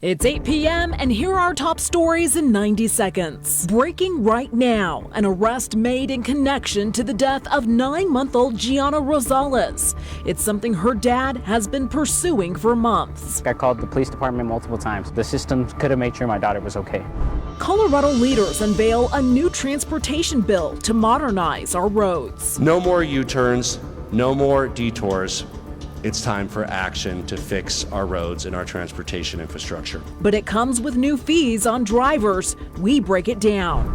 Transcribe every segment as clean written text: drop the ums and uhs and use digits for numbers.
It's 8 p.m. and here are our top stories in 90 seconds. Breaking right now, an arrest made in connection to the death of 9-month-old Gianna Rosales. It's something her dad has been pursuing for months. I called the police department multiple times. The system could have made sure my daughter was okay. Colorado leaders unveil a new transportation bill to modernize our roads. No more U-turns, no more detours. It's time for action to fix our roads and our transportation infrastructure. But it comes with new fees on drivers. We break it down.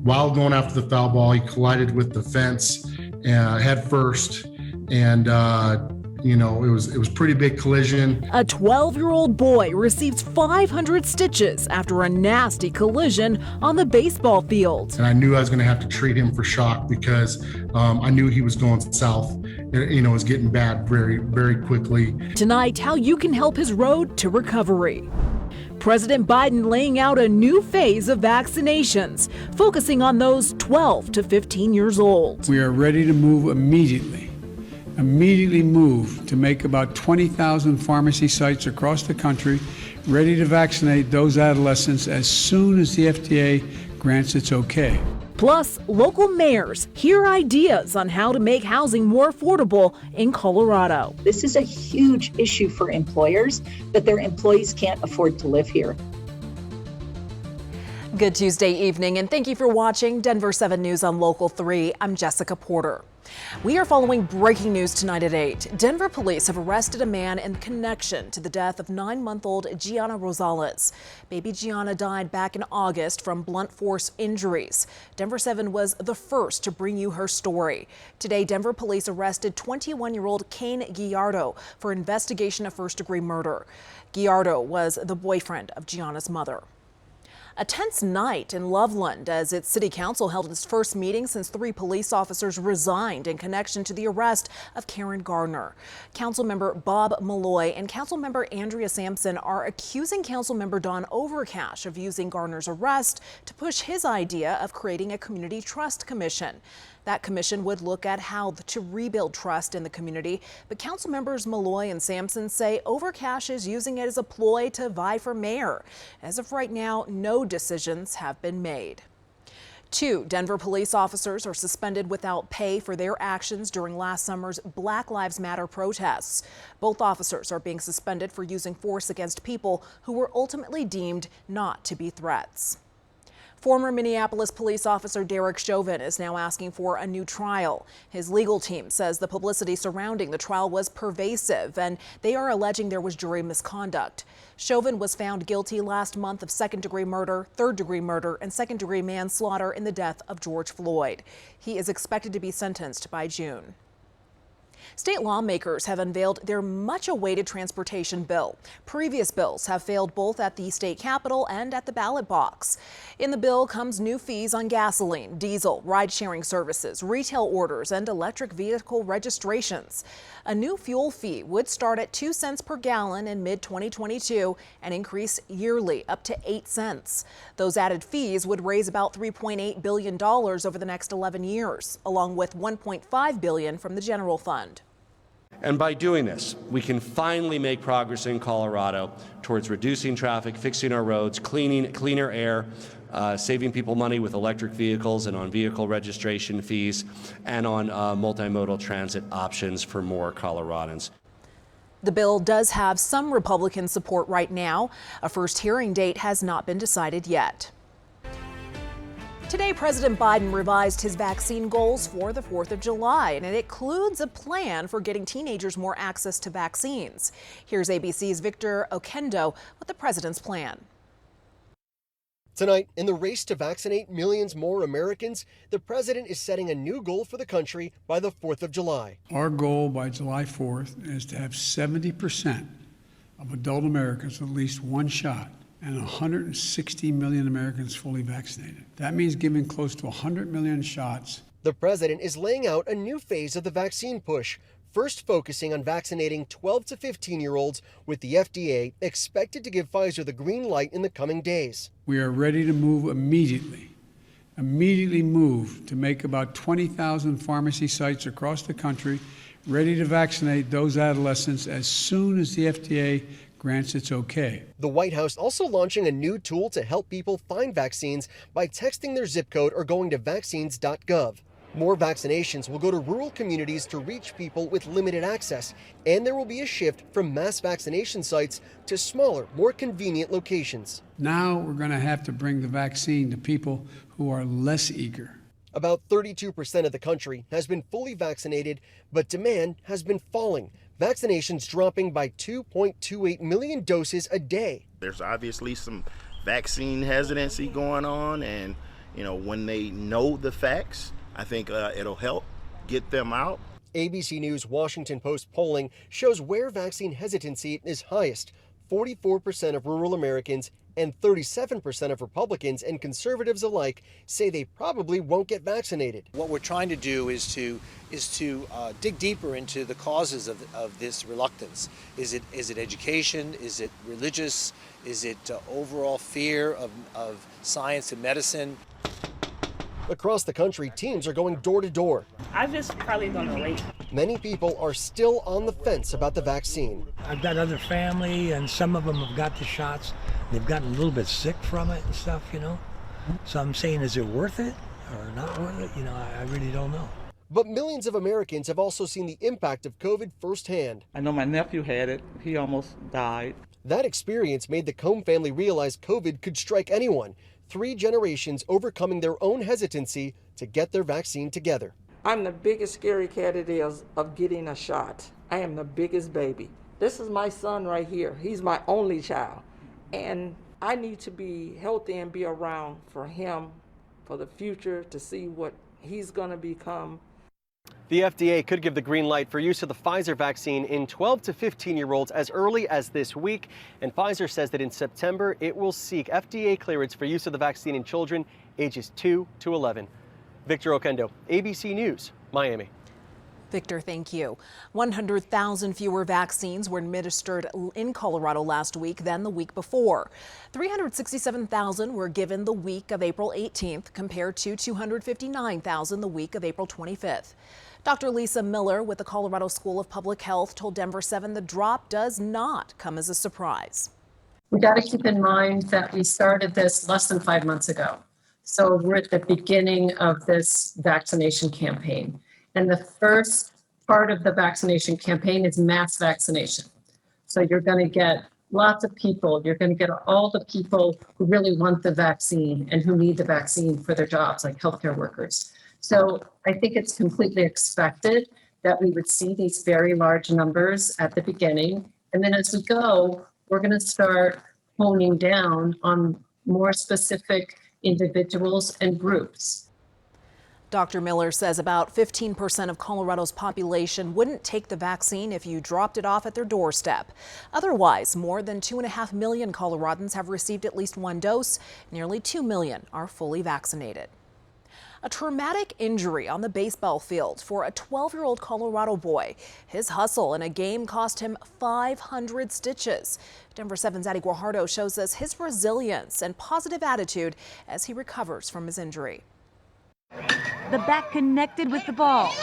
While going after the foul ball, he collided with the fence head first, and it was pretty big collision. A 12-year-old boy receives 500 stitches after a nasty collision on the baseball field. And I knew I was going to have to treat him for shock because I knew he was going south. It was getting bad very, very quickly. Tonight, how you can help his road to recovery. President Biden laying out a new phase of vaccinations, focusing on those 12 to 15 years old. We are ready to move immediately move to make about 20,000 pharmacy sites across the country ready to vaccinate those adolescents as soon as the FDA grants its okay. Plus, local mayors hear ideas on how to make housing more affordable in Colorado. This is a huge issue for employers that their employees can't afford to live here. Good Tuesday evening, and thank you for watching Denver7 News on Local 3. I'm Jessica Porter. We are following breaking news tonight at 8. Denver police have arrested a man in connection to the death of 9-month-old Gianna Rosales. Baby Gianna died back in August from blunt force injuries. Denver7 was the first to bring you her story. Today, Denver police arrested 21-year-old Kane Guillardo for investigation of first-degree murder. Guillardo was the boyfriend of Gianna's mother. A tense night in Loveland as its city council held its first meeting since 3 police officers resigned in connection to the arrest of Karen Gardner. Councilmember Bob Malloy and Councilmember Andrea Sampson are accusing Councilmember Don Overcash of using Gardner's arrest to push his idea of creating a community trust commission. That commission would look at how to rebuild trust in the community, but council members Malloy and Sampson say Overcash is using it as a ploy to vie for mayor. As of right now, no decisions have been made. 2 Denver police officers are suspended without pay for their actions during last summer's Black Lives Matter protests. Both officers are being suspended for using force against people who were ultimately deemed not to be threats. Former Minneapolis police officer Derek Chauvin is now asking for a new trial. His legal team says the publicity surrounding the trial was pervasive, and they are alleging there was jury misconduct. Chauvin was found guilty last month of second-degree murder, third-degree murder, and second-degree manslaughter in the death of George Floyd. He is expected to be sentenced by June. State lawmakers have unveiled their much-awaited transportation bill. Previous bills have failed both at the state capitol and at the ballot box. In the bill comes new fees on gasoline, diesel, ride-sharing services, retail orders, and electric vehicle registrations. A new fuel fee would start at 2 cents per gallon in mid-2022 and increase yearly up to 8 cents. Those added fees would raise about $3.8 billion over the next 11 years, along with $1.5 billion from the general fund. And by doing this, we can finally make progress in Colorado towards reducing traffic, fixing our roads, cleaner air, saving people money with electric vehicles and on vehicle registration fees, and on multimodal transit options for more Coloradans. The bill does have some Republican support right now. A first hearing date has not been decided yet. Today, President Biden revised his vaccine goals for the 4th of July, and it includes a plan for getting teenagers more access to vaccines. Here's ABC's Victor Oquendo with the president's plan. Tonight, in the race to vaccinate millions more Americans, the president is setting a new goal for the country by the 4th of July. Our goal by July 4th is to have 70% of adult Americans with at least one shot and 160 million Americans fully vaccinated. That means giving close to 100 million shots. The president is laying out a new phase of the vaccine push, first focusing on vaccinating 12 to 15-year-olds, with the FDA expected to give Pfizer the green light in the coming days. We are ready to move immediately move to make about 20,000 pharmacy sites across the country ready to vaccinate those adolescents as soon as the FDA grants it's okay. The White House also launching a new tool to help people find vaccines by texting their zip code or going to vaccines.gov. More vaccinations will go to rural communities to reach people with limited access, and there will be a shift from mass vaccination sites to smaller, more convenient locations. Now we're going to have to bring the vaccine to people who are less eager. About 32% of the country has been fully vaccinated, but demand has been falling. Vaccinations dropping by 2.28 million doses a day. There's obviously some vaccine hesitancy going on, and when they know the facts, I think it'll help get them out. ABC News Washington Post polling shows where vaccine hesitancy is highest. 44% of rural Americans and 37% of Republicans and conservatives alike say they probably won't get vaccinated. What we're trying to do is to dig deeper into the causes of this reluctance. Is it education? Is it religious? Is it overall fear of science and medicine? Across the country, teams are going door to door. I've just probably gonna wait. Many people are still on the fence about the vaccine. I've got other family, and some of them have got the shots. They've gotten a little bit sick from it and stuff, So I'm saying, is it worth it or not worth it? I really don't know. But millions of Americans have also seen the impact of COVID firsthand. I know my nephew had it. He almost died. That experience made the Combe family realize COVID could strike anyone. 3 generations overcoming their own hesitancy to get their vaccine together. I'm the biggest scary cat it is of getting a shot. I am the biggest baby. This is my son right here. He's my only child. And I need to be healthy and be around for him for the future to see what he's going to become. The FDA could give the green light for use of the Pfizer vaccine in 12 to 15-year-olds as early as this week. And Pfizer says that in September, it will seek FDA clearance for use of the vaccine in children ages 2 to 11. Victor Oquendo, ABC News, Miami. Victor, thank you. 100,000 fewer vaccines were administered in Colorado last week than the week before. 367,000 were given the week of April 18th compared to 259,000 the week of April 25th. Dr. Lisa Miller with the Colorado School of Public Health told Denver7 the drop does not come as a surprise. We got to keep in mind that we started this less than 5 months ago. So we're at the beginning of this vaccination campaign. And the first part of the vaccination campaign is mass vaccination. So you're going to get lots of people. You're going to get all the people who really want the vaccine and who need the vaccine for their jobs, like healthcare workers. So I think it's completely expected that we would see these very large numbers at the beginning. And then as we go, we're going to start honing down on more specific individuals and groups. Dr. Miller says about 15% of Colorado's population wouldn't take the vaccine if you dropped it off at their doorstep. Otherwise, more than 2.5 million Coloradans have received at least 1 dose. Nearly 2 million are fully vaccinated. A traumatic injury on the baseball field for a 12-year-old Colorado boy. His hustle in a game cost him 500 stitches. Denver7's Addie Guajardo shows us his resilience and positive attitude as he recovers from his injury. The bat connected with the ball.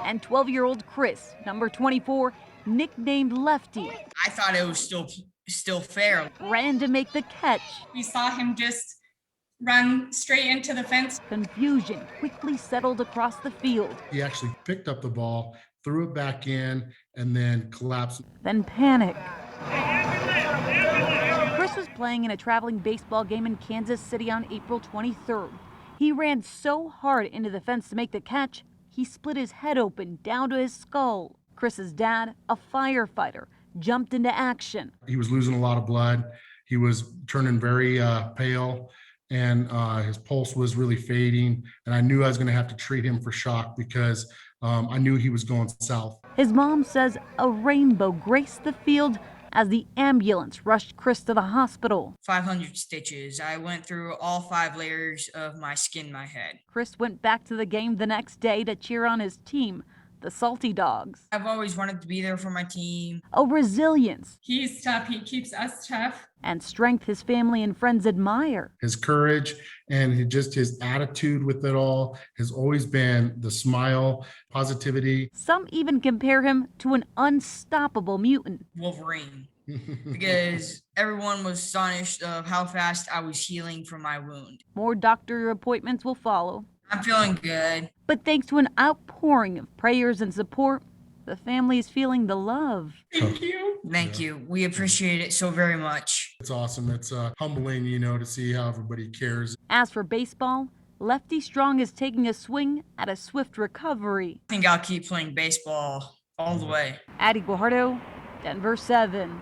And 12-year-old Chris, number 24, nicknamed Lefty. I thought it was still fair. Ran to make the catch. We saw him just run straight into the fence. Confusion quickly settled across the field. He actually picked up the ball, threw it back in, and then collapsed. Then panic. Chris was playing in a traveling baseball game in Kansas City on April 23rd. He ran so hard into the fence to make the catch, he split his head open down to his skull. Chris's dad, a firefighter, jumped into action. He was losing a lot of blood. He was turning very pale, and his pulse was really fading. And I knew I was going to have to treat him for shock because I knew he was going south. His mom says a rainbow graced the field as the ambulance rushed Chris to the hospital. 500 stitches. I went through all 5 layers of my skin in my head. Chris went back to the game the next day to cheer on his team, the Salty Dogs. I've always wanted to be there for my team. A resilience. He's tough. He keeps us tough. And strength his family and friends admire. His courage and his attitude with it all has always been the smile, positivity. Some even compare him to an unstoppable mutant. Wolverine. because everyone was astonished of how fast I was healing from my wound. More doctor appointments will follow. I'm feeling good. But thanks to an outpouring of prayers and support, the family is feeling the love. Thank you. Thank you. We appreciate it so very much. It's awesome. It's humbling, to see how everybody cares. As for baseball, Lefty Strong is taking a swing at a swift recovery. I think I'll keep playing baseball all the way. Addie Guajardo, Denver7.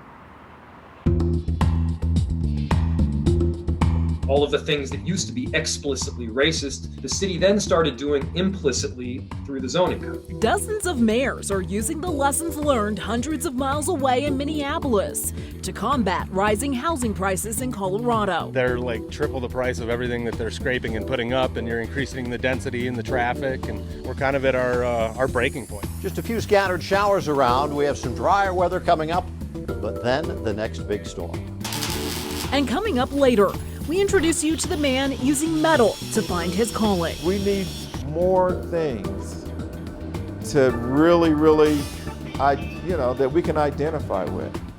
All of the things that used to be explicitly racist, the city then started doing implicitly through the zoning code. Dozens of mayors are using the lessons learned hundreds of miles away in Minneapolis to combat rising housing prices in Colorado. They're like triple the price of everything that they're scraping and putting up, and you're increasing the density and the traffic, and we're kind of at our breaking point. Just a few scattered showers around. We have some drier weather coming up, but then the next big storm. And coming up later, we introduce you to the man using metal to find his calling. We need more things to really, that we can identify with.